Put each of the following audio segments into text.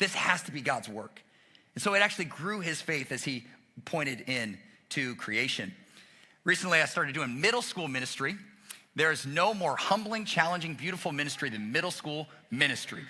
This has to be God's work. And so it actually grew his faith as he pointed in to creation. Recently, I started doing middle school ministry. There is no more humbling, challenging, beautiful ministry than middle school ministry.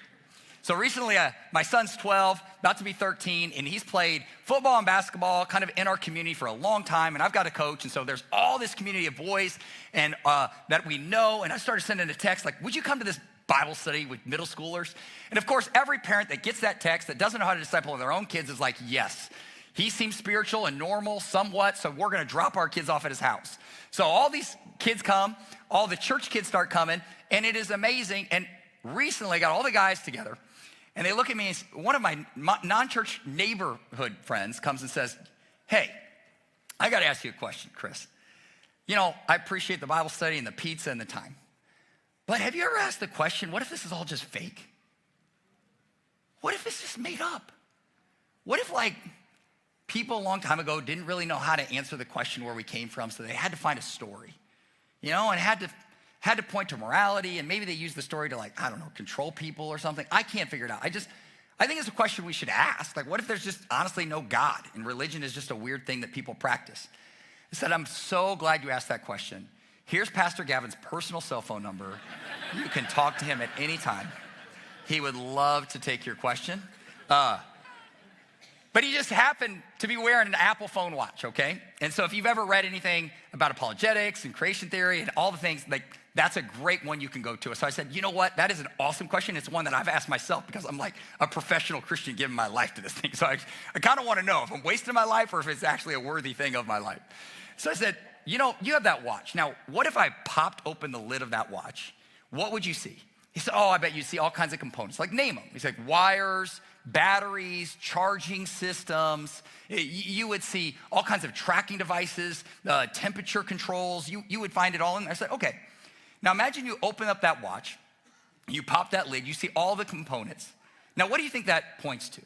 So recently, my son's 12, about to be 13, and he's played football and basketball kind of in our community for a long time, and I've got a coach, and so there's all this community of boys and that we know, and I started sending a text like, would you come to this Bible study with middle schoolers? And of course, every parent that gets that text that doesn't know how to disciple their own kids is like, yes. He seems spiritual and normal somewhat, so we're gonna drop our kids off at his house. So all these kids come, all the church kids start coming, and it is amazing. And recently, I got all the guys together, and they look at me, and one of my non-church neighborhood friends comes and says, hey, I gotta ask you a question, Chris. You know, I appreciate the Bible study and the pizza and the time, but have you ever asked the question, what if this is all just fake? What if it's just made up? What if people a long time ago didn't really know how to answer the question where we came from, so they had to find a story, you know, and had to point to morality, and maybe they used the story to I don't know, control people or something. I can't figure it out. I think it's a question we should ask. What if there's just honestly no God and religion is just a weird thing that people practice? I said, I'm so glad you asked that question. Here's Pastor Gavin's personal cell phone number. You can talk to him at any time. He would love to take your question. But he just happened to be wearing an Apple phone watch, okay? And so if you've ever read anything about apologetics and creation theory and all the things, that's a great one you can go to. So I said, you know what? That is an awesome question. It's one that I've asked myself because I'm like a professional Christian giving my life to this thing. So I kind of want to know if I'm wasting my life or if it's actually a worthy thing of my life. So I said, you know, you have that watch. Now, what if I popped open the lid of that watch? What would you see? He said, I bet you see all kinds of components. Name them. He's like, wires, batteries, charging systems. You would see all kinds of tracking devices, temperature controls. You would find it all in there. I said, okay. Now imagine you open up that watch, you pop that lid, you see all the components. Now what do you think that points to?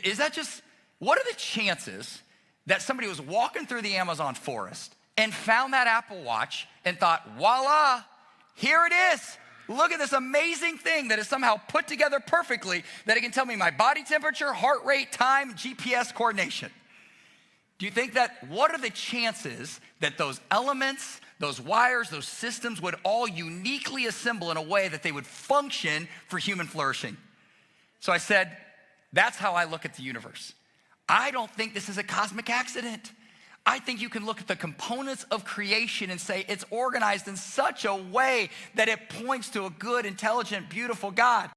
Is that what are the chances that somebody was walking through the Amazon forest and found that Apple Watch and thought, voila, here it is. Look at this amazing thing that is somehow put together perfectly that it can tell me my body temperature, heart rate, time, GPS coordination. Do you think what are the chances that those elements, those wires, those systems would all uniquely assemble in a way that they would function for human flourishing? So I said, that's how I look at the universe. I don't think this is a cosmic accident. I think you can look at the components of creation and say it's organized in such a way that it points to a good, intelligent, beautiful God.